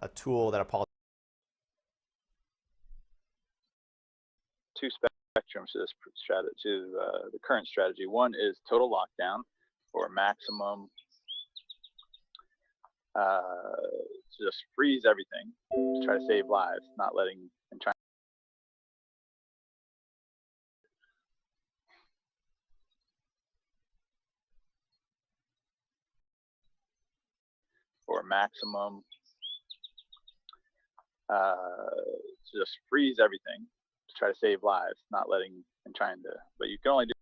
a tool that a politician. Two spectrums to this strategy, to the current strategy. One is total lockdown for maximum, just freeze everything to try to save lives, not letting and trying. For maximum, just freeze everything to try to save lives, not letting and trying to. But you can only do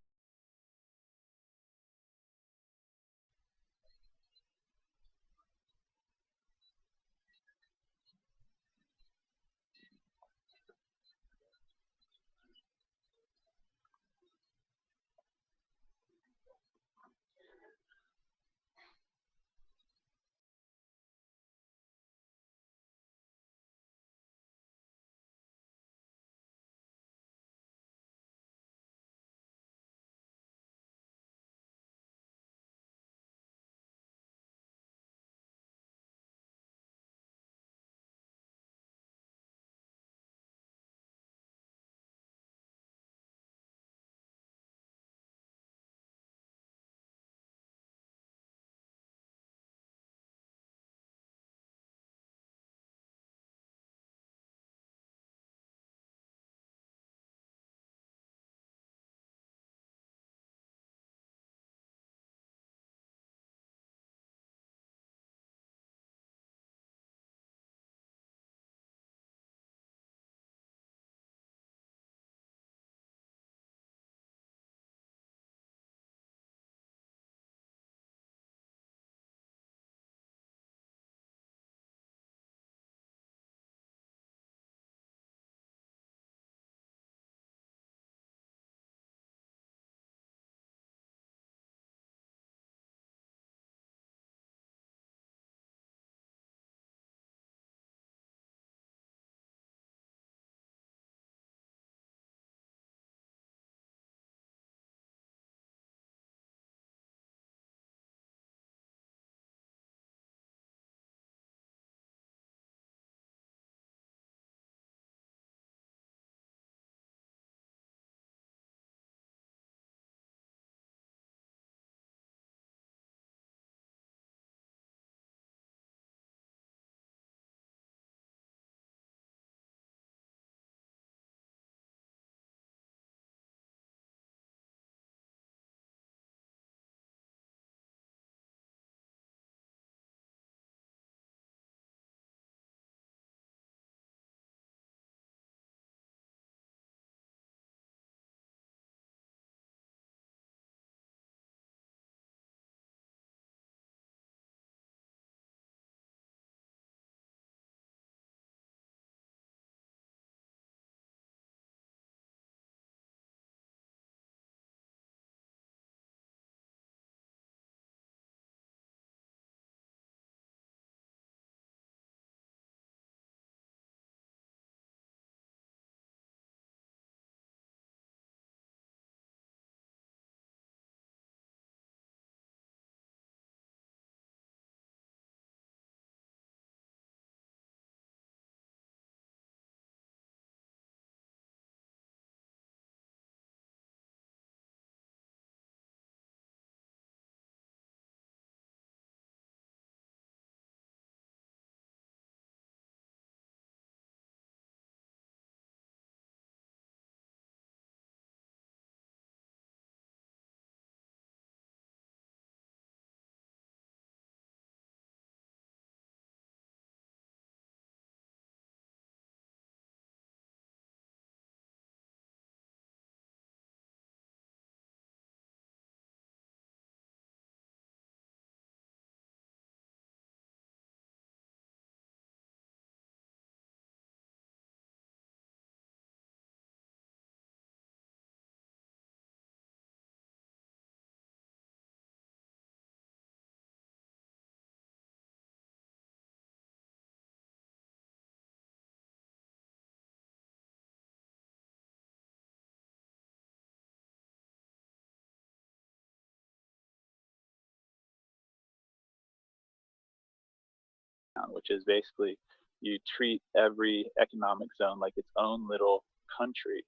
which is basically you treat every economic zone like its own little country,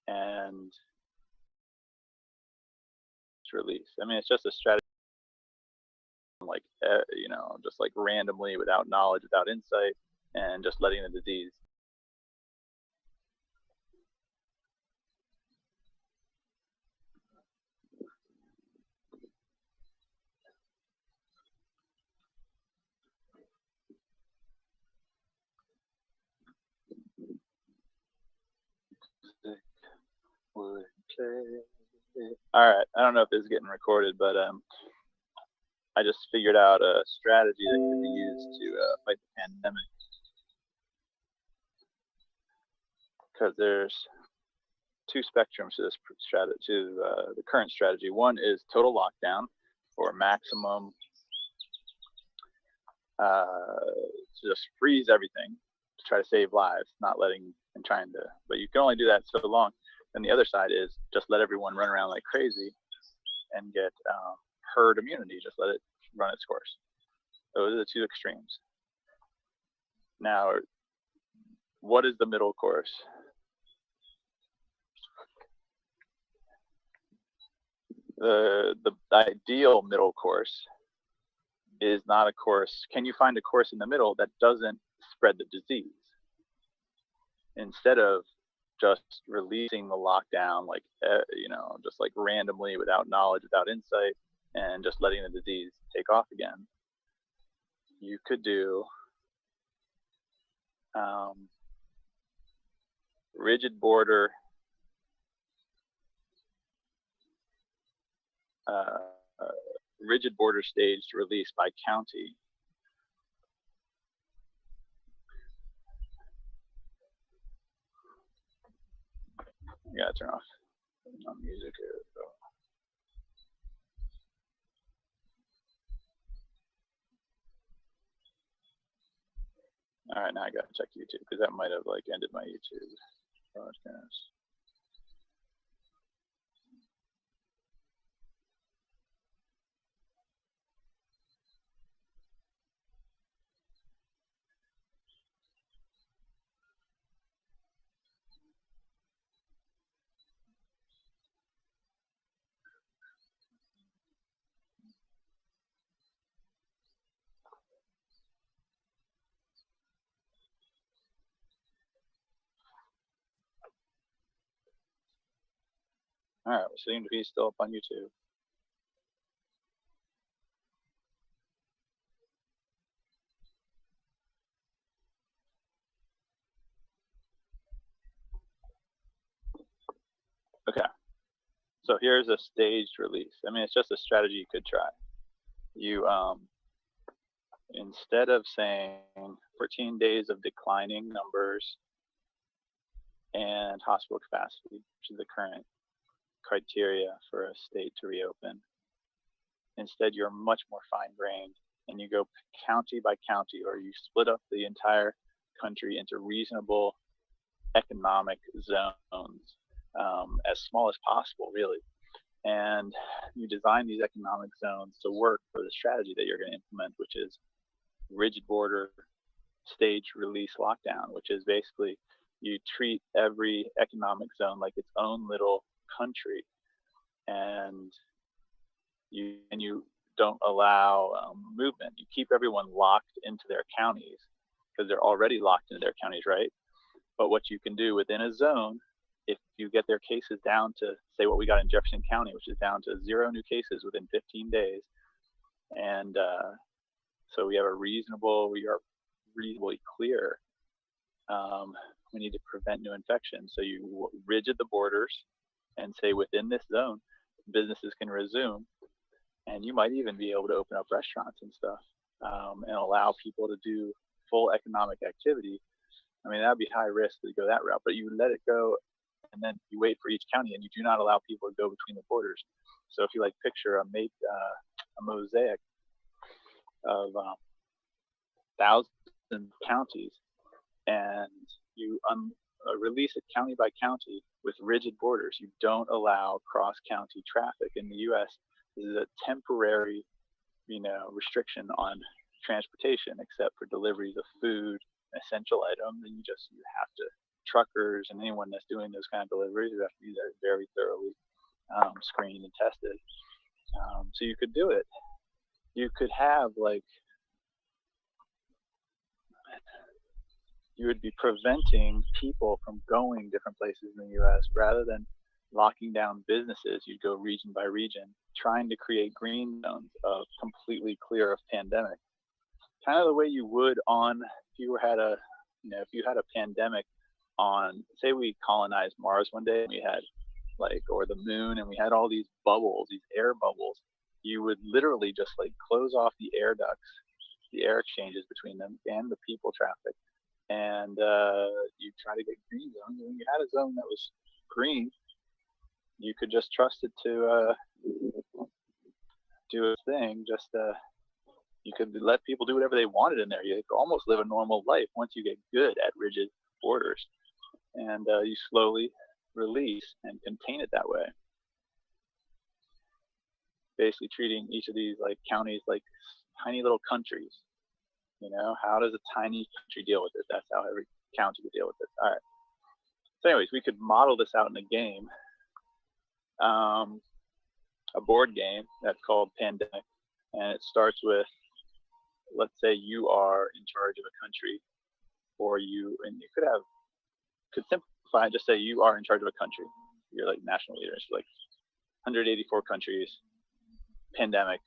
and it's released. I mean, it's just a strategy, like just like randomly, without knowledge, without insight, and just letting the disease. All right, I don't know if this is getting recorded, but I just figured out a strategy that can be used to fight the pandemic, because there's two spectrums to this strategy, to the current strategy. One is total lockdown for maximum, just freeze everything to try to save lives, not letting and trying to, but you can only do that so long. And the other side is just let everyone run around like crazy and get herd immunity, just let it run its course. Those are the two extremes. Now, what is the middle course? The ideal middle course is not a course. Can you find a course in the middle that doesn't spread the disease? Instead of just releasing the lockdown, like just like randomly, without knowledge, without insight, and just letting the disease take off again, you could do rigid border, rigid border staged release by county. I gotta turn off music here. So. All right, now I gotta check YouTube because that might have like ended my YouTube broadcast. All right, we seem to be still up on YouTube. Okay, so here's a staged release. I mean, it's just a strategy you could try. You instead of saying 14 days of declining numbers and hospital capacity, which is the current criteria for a state to reopen, instead you're much more fine-grained and you go county by county, or you split up the entire country into reasonable economic zones, as small as possible, really. And you design these economic zones to work for the strategy that you're going to implement, which is rigid border, stage release lockdown, which is basically you treat every economic zone like its own little country, and you don't allow movement. You keep everyone locked into their counties because they're already locked into their counties, right? But what you can do within a zone, if you get their cases down to, say, what we got in Jefferson County, which is down to 0 new cases within 15 days, and so we are reasonably clear. We need to prevent new infections. So you rigid the borders and say within this zone, businesses can resume, and you might even be able to open up restaurants and stuff, and allow people to do full economic activity. I mean, that'd be high risk to go that route, but you let it go, and then you wait for each county, and you do not allow people to go between the borders. So if you like picture a mosaic of 1,000 counties, and you release it county by county with rigid borders. You don't allow cross-county traffic in the U.S. This is a temporary, restriction on transportation except for deliveries of food, essential items, and you have to truckers and anyone that's doing those kind of deliveries, you have to be there very thoroughly screened and tested. So you could do it. You could have like you would be preventing people from going different places in the U.S. rather than locking down businesses. You'd go region by region, trying to create green zones of completely clear of pandemic. Kind of the way you would on if you had a if you had a pandemic on, say we colonized Mars one day and we had or the moon and we had all these bubbles, these air bubbles. You would literally just close off the air ducts, the air exchanges between them, and the people traffic. And you try to get green zones. And when you had a zone that was green, you could just trust it to do its thing. You could let people do whatever they wanted in there. You could almost live a normal life once you get good at rigid borders. And you slowly release and contain it that way. Basically treating each of these counties like tiny little countries. How does a tiny country deal with it? That's how every county would deal with it. All right. So anyways, we could model this out in a game, a board game that's called Pandemic. And it starts with, let's say you are in charge of a country, and you could simplify and just say you are in charge of a country. You're national leaders, 184 countries, pandemic.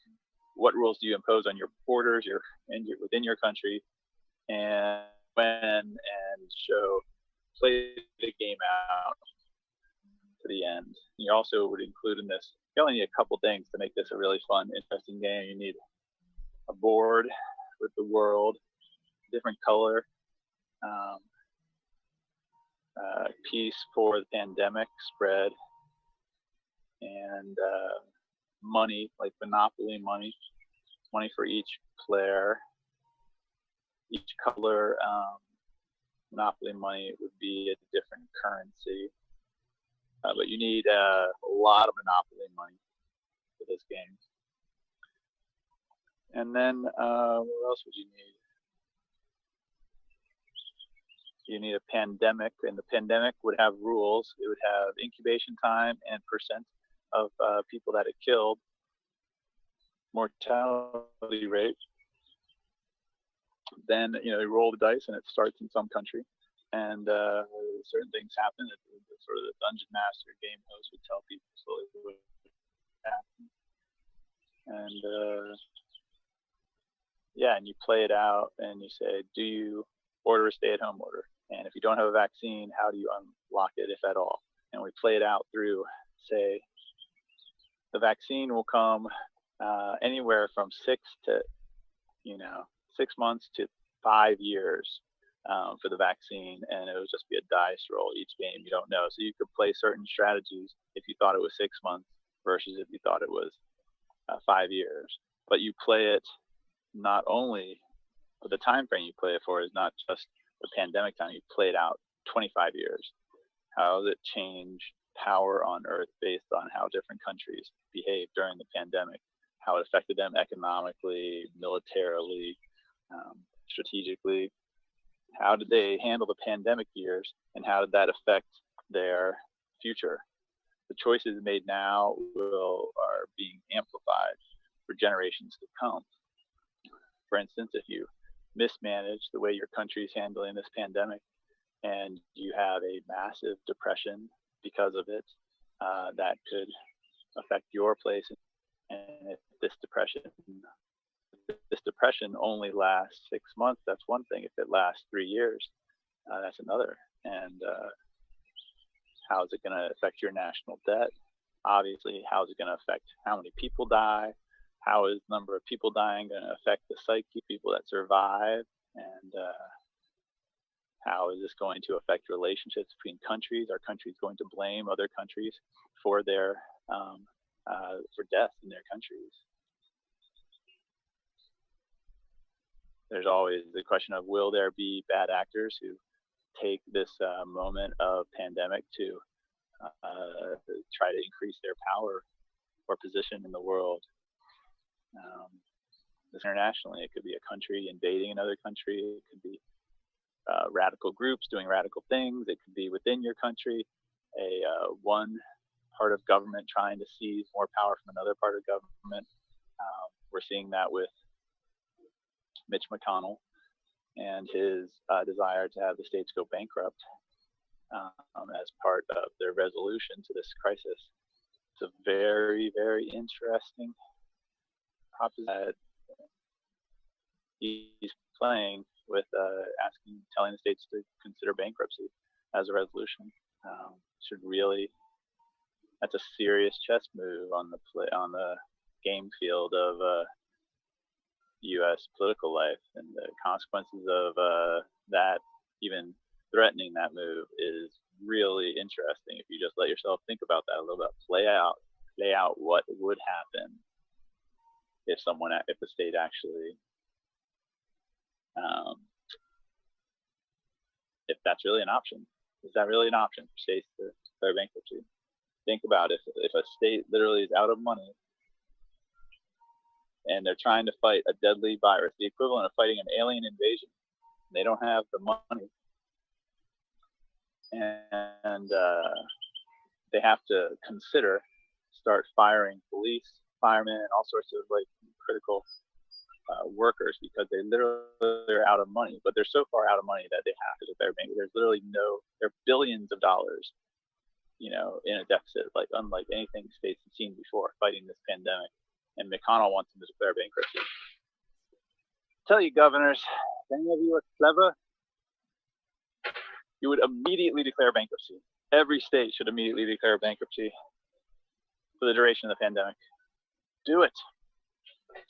What rules do you impose on your borders, within your country, and play the game out to the end. You also would include in this, you only need a couple things to make this a really fun, interesting game. You need a board with the world, different color, piece for the pandemic spread, and money, Monopoly money for each player. Each color Monopoly money would be a different currency, but you need a lot of Monopoly money for this game. And then what else would you need? You need a pandemic, and the pandemic would have rules. It would have incubation time and percent of people that it killed, mortality rate. Then you roll the dice, and it starts in some country, and certain things happen. Sort of the dungeon master, game host would tell people slowly what happened, and and you play it out, and you say, do you order a stay-at-home order? And if you don't have a vaccine, how do you unlock it, if at all? And we play it out through, say, the vaccine will come anywhere from 6 months to 5 years for the vaccine, and it would just be a dice roll each game. You don't know, so you could play certain strategies if you thought it was 6 months versus if you thought it was 5 years. But you play it not only, but the time frame you play it for is not just the pandemic time. You play it out 25 years. How does it change power on Earth based on how different countries behaved during the pandemic? How it affected them economically, militarily, strategically. How did they handle the pandemic years, and how did that affect their future? The choices made now are being amplified for generations to come. For instance, if you mismanage the way your country is handling this pandemic, and you have a massive depression because of it, that could affect your place. And if this depression only lasts 6 months, that's one thing. If it lasts 3 years, that's another. And how is it going to affect your national debt? Obviously, how is it going to affect how many people die? How is the number of people dying going to affect the psyche, people that survive? And how is this going to affect relationships between countries? Are countries going to blame other countries for their for deaths in their countries? There's always the question of, will there be bad actors who take this moment of pandemic to try to increase their power or position in the world? this internationally. It could be a country invading another country. It could be radical groups doing radical things. It could be within your country, one part of government trying to seize more power from another part of government. We're seeing that with Mitch McConnell and his desire to have the states go bankrupt as part of their resolution to this crisis. It's a very, very interesting proposition that he's playing with telling the states to consider bankruptcy as a resolution. That's a serious chess move on the game field of U.S. political life, and the consequences of that, even threatening that move, is really interesting. If you just let yourself think about that a little bit, play out what would happen if the state actually, if that's really an option. Is that really an option for states to declare bankruptcy? Think about if a state literally is out of money and they're trying to fight a deadly virus, the equivalent of fighting an alien invasion. They don't have the money, and they have to start firing police, firemen, and all sorts of critical workers because they're out of money. But they're so far out of money that they have to declare bankruptcy. There's literally there are billions of dollars, in a deficit, unlike anything states have seen before fighting this pandemic. And McConnell wants them to declare bankruptcy. Tell you, governors, if any of you are clever, you would immediately declare bankruptcy. Every state should immediately declare bankruptcy for the duration of the pandemic. Do it.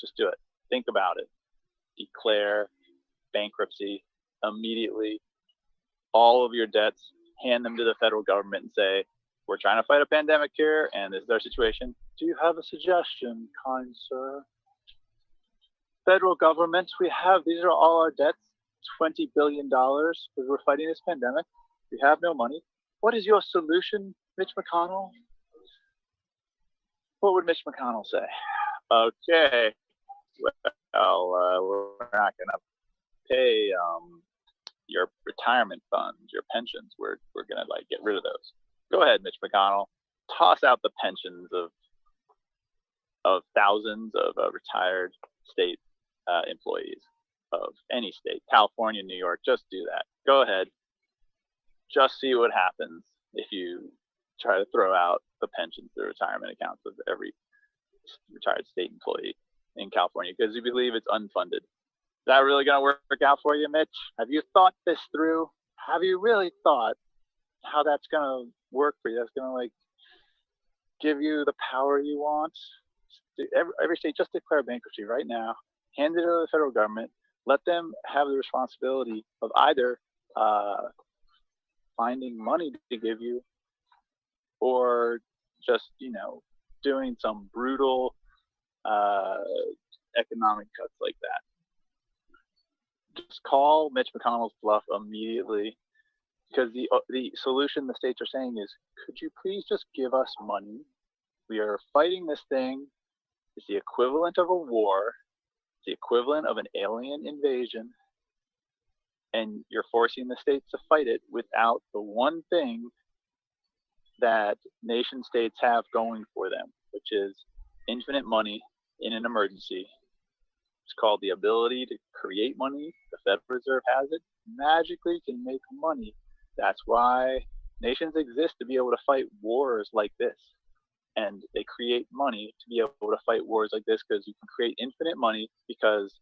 Just do it. Think about it. Declare bankruptcy immediately. All of your debts, hand them to the federal government and say, we're trying to fight a pandemic here, and this is our situation. Do you have a suggestion, kind sir? Federal government, these are all our debts, $20 billion, because we're fighting this pandemic. We have no money. What is your solution, Mitch McConnell? What would Mitch McConnell say? Okay, well, we're not going to pay your retirement funds, your pensions. We're going to get rid of those. Go ahead, Mitch McConnell. Toss out the pensions of thousands of retired state employees of any state, California, New York. Just do that. Go ahead. Just see what happens if you try to throw out the pensions, the retirement accounts of every retired state employee in California, because you believe it's unfunded. Is that really going to work out for you, Mitch? Have you thought this through? Have you really thought how that's going to work for you? That's going to give you the power you want? Every state, just declare bankruptcy right now. Hand it to the federal government. Let them have the responsibility of either finding money to give you, or just doing some brutal economic cuts like that. Just call Mitch McConnell's bluff immediately, because the solution the states are saying is, could you please just give us money? We are fighting this thing. It's the equivalent of a war. It's the equivalent of an alien invasion. And you're forcing the states to fight it without the one thing that nation states have going for them, which is infinite money in an emergency. It's called the ability to create money. The Federal Reserve has it. Magically can make money. That's why nations exist, to be able to fight wars like this. And they create money to be able to fight wars like this, because you can create infinite money, because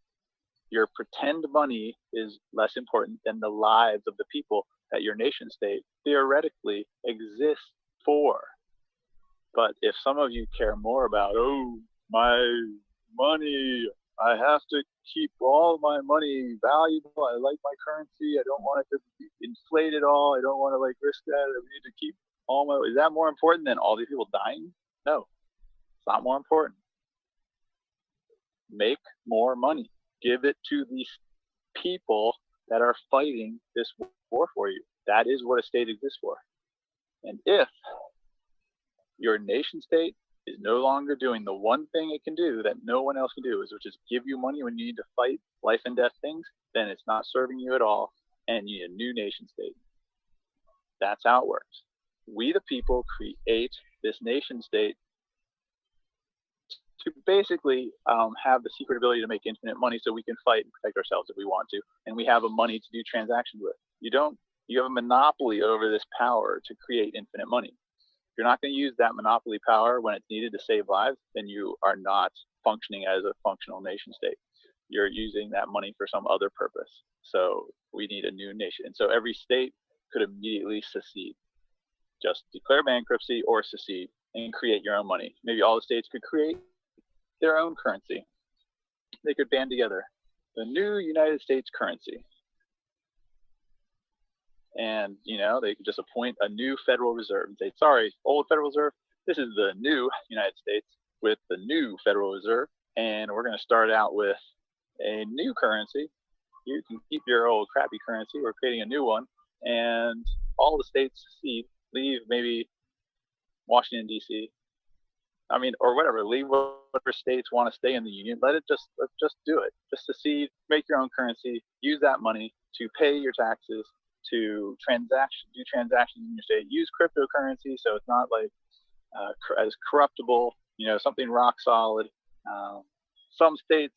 your pretend money is less important than the lives of the people that your nation state theoretically exists for. But if some of you care more about, my money, I have to keep all my money valuable, I like my currency, I don't want it to be inflated all, I don't want to risk that, I need to keep all my, is that more important than all these people dying? No, it's not more important. Make more money. Give it to these people that are fighting this war for you. That is what a state exists for. And if your nation state is no longer doing the one thing it can do that no one else can do, which is give you money when you need to fight life and death things, then it's not serving you at all, and you need a new nation state. That's how it works. We, the people, create this nation state to basically have the secret ability to make infinite money so we can fight and protect ourselves if we want to, and we have a money to do transactions with. You have a monopoly over this power to create infinite money. If you're not going to use that monopoly power when it's needed to save lives, then you are not functioning as a functional nation state. You're using that money for some other purpose. So we need a new nation. And so every state could immediately secede. Just declare bankruptcy or secede and create your own money. Maybe all the states could create their own currency. They could band together. The new United States currency. And, they could just appoint a new Federal Reserve and say, sorry, old Federal Reserve, this is the new United States with the new Federal Reserve. And we're going to start out with a new currency. You can keep your old crappy currency. We're creating a new one. And all the states secede, leave maybe Washington, D.C. Or whatever, leave whatever states want to stay in the union. Let's just do it. Just secede, make your own currency, use that money to pay your taxes, to do transactions in your state. Use cryptocurrency so it's not like as corruptible, something rock solid. Some states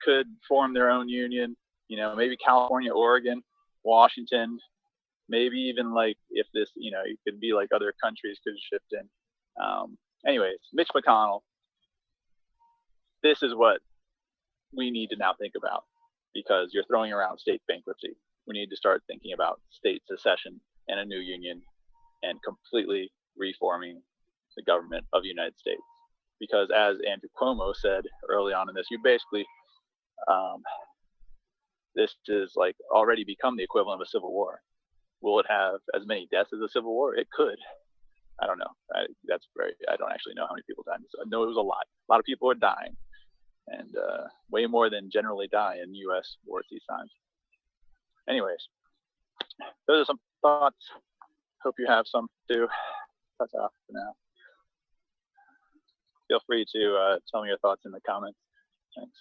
could form their own union, maybe California, Oregon, Washington, maybe even like if this, it could be like other countries could shift in. Anyways, Mitch McConnell, this is what we need to now think about, because you're throwing around state bankruptcy. We need to start thinking about state secession and a new union and completely reforming the government of the United States. Because as Andrew Cuomo said early on in this, you basically, this is like already become the equivalent of a civil war. Will it have as many deaths as a civil war? It could. I don't know. I don't actually know how many people died. I know it was a lot. A lot of people are dying, and way more than generally die in U.S. wars these times. Anyways, those are some thoughts. Hope you have some too. That's off for now. Feel free to tell me your thoughts in the comments. Thanks.